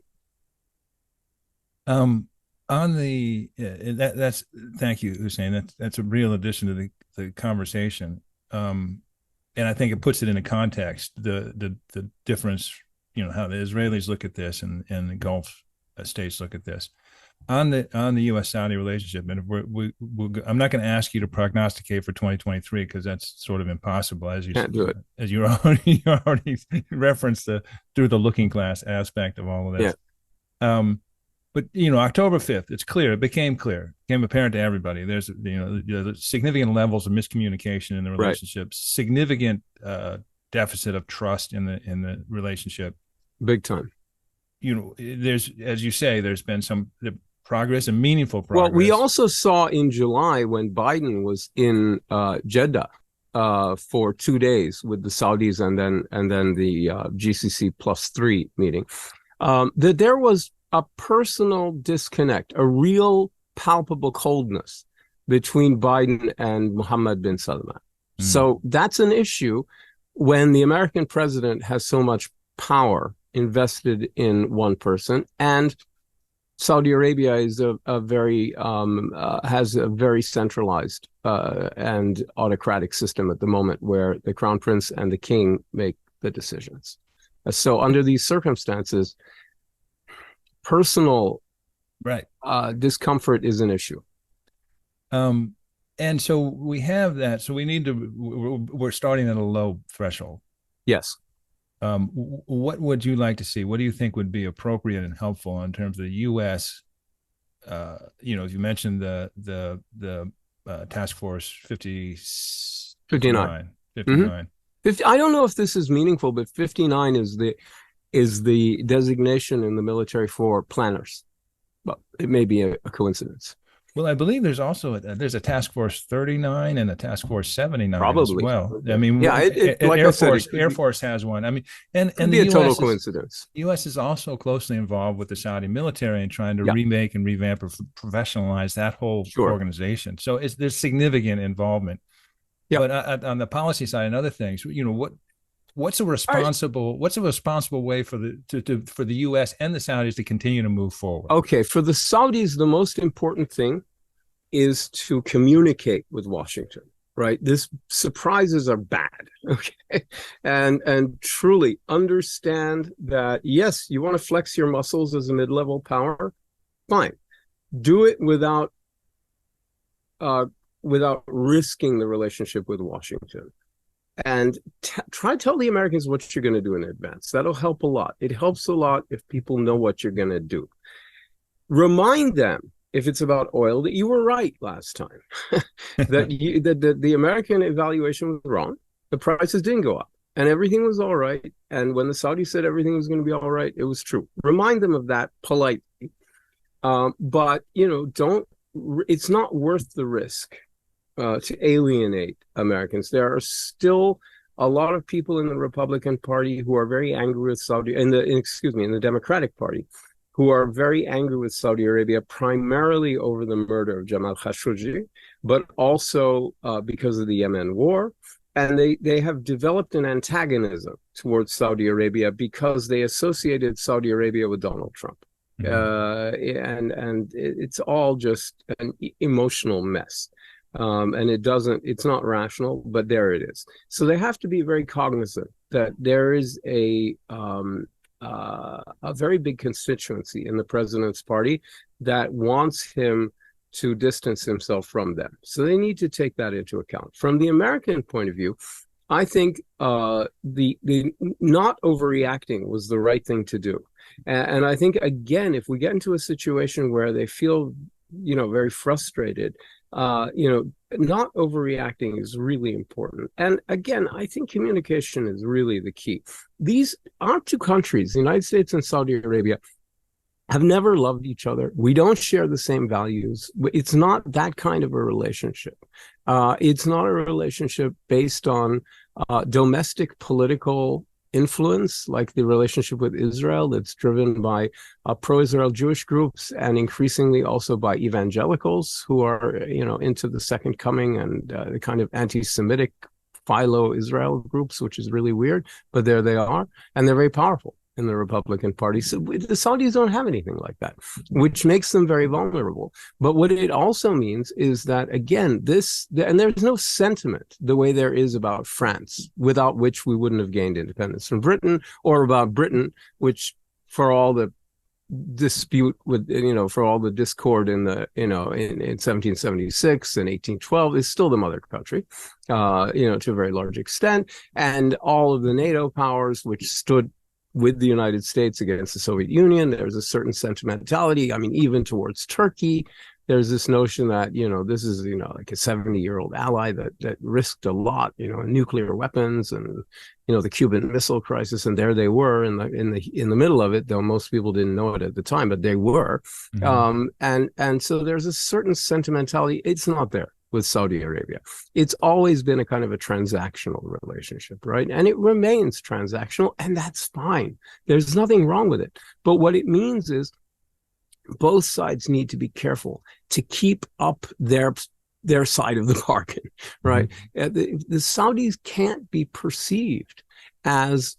S4: Thank you, Hussein. That's a real addition to the conversation. And I think it puts it into context, the difference, how the Israelis look at this and the Gulf states look at this. On the US-Saudi relationship, and I'm not going to ask you to prognosticate for 2023 because that's sort of impossible, as you
S1: can't do it,
S4: as you already referenced through the looking glass aspect of all of this. Yeah. But October 5th, it became apparent to everybody. There's significant levels of miscommunication in the relationship, right. Significant deficit of trust in the relationship,
S1: big time.
S4: There's, as you say, there's been some progress and meaningful progress.
S1: Well, we also saw in July when Biden was in Jeddah for 2 days with the Saudis and then the GCC +3 meeting, that there was a personal disconnect, a real palpable coldness between Biden and Mohammed bin Salman. So that's an issue when the American president has so much power invested in one person, and Saudi Arabia is has a very centralized and autocratic system at the moment, where the crown prince and the king make the decisions. So under these circumstances, personal discomfort is an issue.
S4: And so we have that. So we're starting at a low threshold.
S1: Yes.
S4: What would you like to see? What do you think would be appropriate and helpful in terms of the U.S.? You mentioned the task force 59. 59.
S1: Mm-hmm. I don't know if this is meaningful, but 59 is the designation in the military for planners. But it may be a coincidence.
S4: Well, I believe there's also there's a task force 39 and a task force 79
S1: probably
S4: as well.
S1: I mean, yeah, like
S4: Air Force has one. I mean, and
S1: the
S4: US
S1: total coincidence.
S4: U.S. is also closely involved with the Saudi military and trying to remake and revamp or professionalize that whole organization. So there's significant involvement. Yeah. But on the policy side and other things, what's a responsible way for the U.S. and the Saudis to continue to move forward? Okay,
S1: for the Saudis, the most important thing is to communicate with Washington, right? This surprises are bad, okay? And truly understand that, yes, you want to flex your muscles as a mid-level power, fine. Do it without risking the relationship with Washington. And try to tell the Americans what you're going to do in advance. That'll help a lot. It helps a lot if people know what you're going to do. Remind them, if it's about oil, that you were right last time, that the American evaluation was wrong. The prices didn't go up, and everything was all right. And when the Saudis said everything was going to be all right, it was true. Remind them of that politely. But it's not worth the risk to alienate Americans. There are still a lot of people in the Republican Party who are very angry with in the Democratic Party, who are very angry with Saudi Arabia, primarily over the murder of Jamal Khashoggi, but also because of the Yemen war. And they have developed an antagonism towards Saudi Arabia because they associated Saudi Arabia with Donald Trump. Mm-hmm. And it's all just an emotional mess. And it's not rational, but there it is. So they have to be very cognizant that there is a very big constituency in the president's party that wants him to distance himself from them. So they need to take that into account. From the American point of view, I think the not overreacting was the right thing to do. And I think, again, if we get into a situation where they feel, very frustrated, not overreacting is really important. And again, I think communication is really the key. These are two countries, the United States and Saudi Arabia, have never loved each other. We don't share the same values. It's not that kind of a relationship. It's not a relationship based on domestic political influence, like the relationship with Israel that's driven by pro-Israel Jewish groups and increasingly also by evangelicals who are, into the second coming and the kind of anti-Semitic philo-Israel groups, which is really weird, but there they are, and they're very powerful in the Republican Party. So the Saudis don't have anything like that, which makes them very vulnerable. But what it also means is that, again, and there's no sentiment the way there is about France, without which we wouldn't have gained independence from Britain, or about Britain, which, for all the dispute with, for all the discord in 1776 and 1812, is still the mother country, to a very large extent. And all of the NATO powers, which stood with the United States against the Soviet Union, there's a certain sentimentality. I mean, even towards Turkey, there's this notion that, this is, like a 70-year-old ally that risked a lot, nuclear weapons and, the Cuban Missile Crisis. And there they were in the middle of it, though most people didn't know it at the time, but they were. Mm-hmm. And so there's a certain sentimentality. It's not there with Saudi Arabia. It's always been a kind of a transactional relationship, right? And it remains transactional, and that's fine. There's nothing wrong with it. But what it means is both sides need to be careful to keep up their side of the bargain, right? Mm-hmm. The Saudis can't be perceived as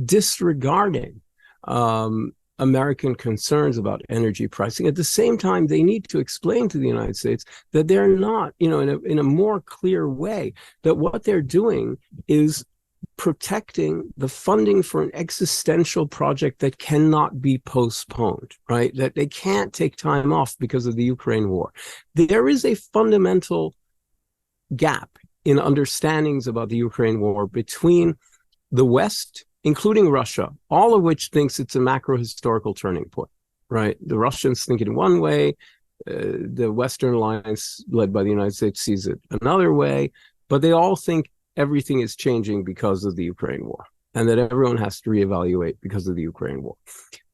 S1: disregarding American concerns about energy pricing. At the same time, they need to explain to the United States that they're not, in a more clear way, that what they're doing is protecting the funding for an existential project that cannot be postponed, right? That they can't take time off because of the Ukraine war. There is a fundamental gap in understandings about the Ukraine war between the West, including Russia, all of which thinks it's a macro historical turning point, right? The Russians think it in one way, the Western alliance led by the United States sees it another way, but they all think everything is changing because of the Ukraine war, and that everyone has to reevaluate because of the Ukraine war.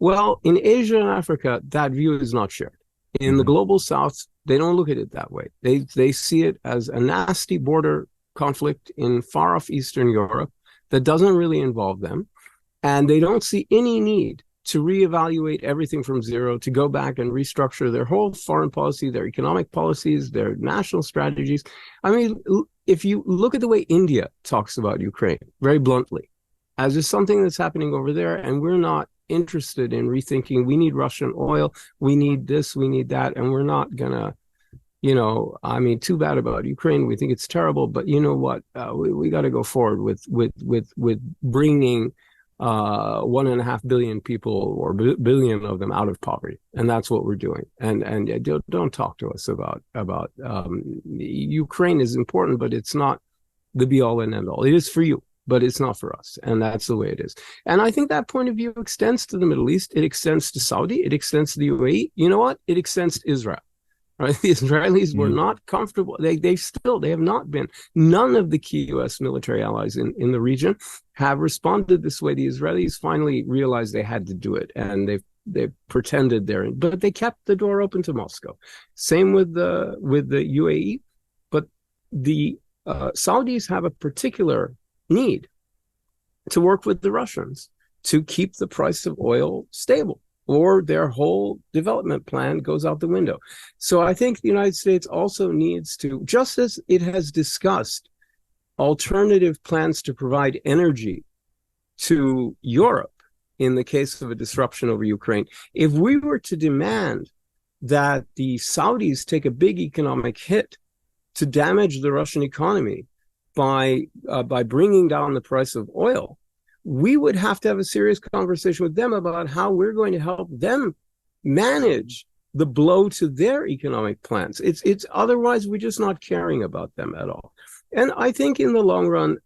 S1: Well, in Asia and Africa, that view is not shared. In the global South, they don't look at it that way. They see it as a nasty border conflict in far-off Eastern Europe that doesn't really involve them, and they don't see any need to reevaluate everything from zero, to go back and restructure their whole foreign policy, their economic policies, their national strategies. I mean, if you look at the way India talks about Ukraine, very bluntly, as just something that's happening over there, and we're not interested in rethinking, we need Russian oil, we need this, we need that, and we're not gonna, too bad about Ukraine, we think it's terrible, but you know what, we got to go forward with bringing 1.5 billion people, or billion of them, out of poverty, and that's what we're doing. And don't talk to us about Ukraine is important, but it's not the be all and end all. It is for you, but it's not for us, and that's the way it is. And I think that point of view extends to the Middle East. It extends to Saudi. It extends to the UAE. You know what? It extends to Israel. Right? The Israelis were not comfortable. They have not been. None of the key U.S. military allies in the region have responded this way. The Israelis finally realized they had to do it, and they pretended they're in, but they kept the door open to Moscow. Same with the UAE, but the Saudis have a particular need to work with the Russians to keep the price of oil stable, or their whole development plan goes out the window. So I think the United States also needs to, just as it has discussed alternative plans to provide energy to Europe in the case of a disruption over Ukraine, if we were to demand that the Saudis take a big economic hit to damage the Russian economy by bringing down the price of oil, we would have to have a serious conversation with them about how we're going to help them manage the blow to their economic plans. It's otherwise we're just not caring about them at all. And I think in the long run,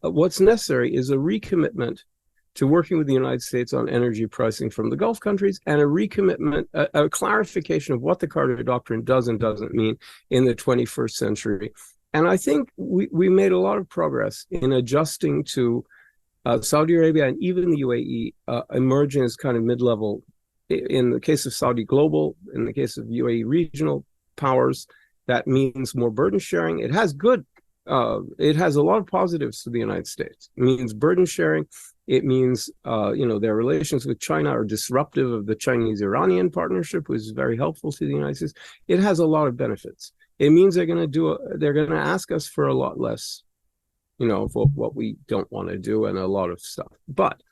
S1: what's necessary is a recommitment to working with the United States on energy pricing from the Gulf countries, and a recommitment, a clarification of what the Carter Doctrine does and doesn't mean in the 21st century. And I think we made a lot of progress in adjusting to Saudi Arabia and even the UAE emerging as kind of mid-level. In the case of Saudi global, in the case of UAE regional powers, that means more burden sharing. It has a lot of positives to the United States. It means burden sharing. It means, their relations with China are disruptive of the Chinese-Iranian partnership, which is very helpful to the United States. It has a lot of benefits. It means they're going to ask us for a lot less, for what we don't want to do and a lot of stuff. But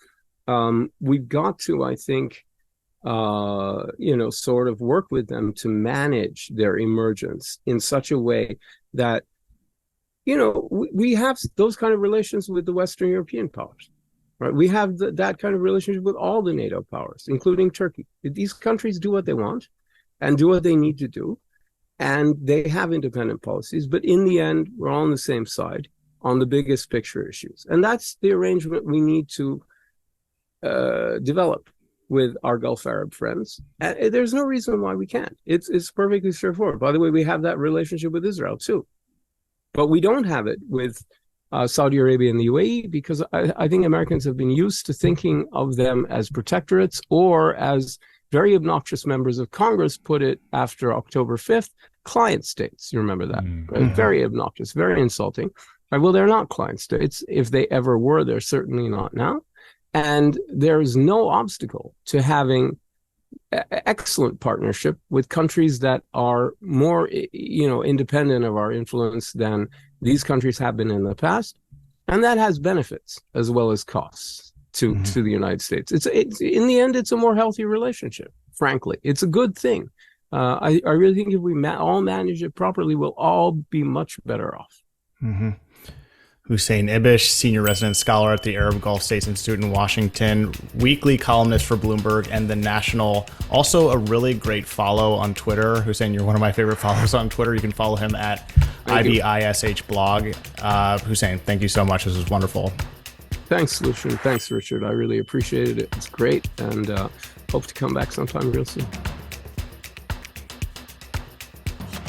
S1: we've got to, I think, sort of work with them to manage their emergence in such a way that, we have those kind of relations with the Western European powers, right? We have that kind of relationship with all the NATO powers, including Turkey. These countries do what they want and do what they need to do, and they have independent policies. But in the end, we're all on the same side on the biggest picture issues. And that's the arrangement we need to develop with our Gulf Arab friends. And there's no reason why we can't. It's perfectly straightforward. By the way, we have that relationship with Israel too. But we don't have it with Saudi Arabia and the UAE because I think Americans have been used to thinking of them as protectorates or, as very obnoxious members of Congress put it after October 5th, client states. You remember that? Right? Very obnoxious, very insulting. Right? Well, they're not client states. If they ever were, they're certainly not now. And there is no obstacle to having excellent partnership with countries that are more, independent of our influence than these countries have been in the past, and that has benefits as well as costs to the United States. It's in the end, it's a more healthy relationship. Frankly, it's a good thing. I really think if we all manage it properly, we'll all be much better off.
S3: Hussein Ibish, senior resident scholar at the Arab Gulf States Institute in Washington, weekly columnist for Bloomberg and The National. Also a really great follow on Twitter. Hussein, you're one of my favorite followers on Twitter. You can follow him at IBISH blog. Hussein, thank you so much. This was wonderful.
S1: Thanks, Lucian. Thanks, Richard. I really appreciated it. It's great. And hope to come back sometime real soon.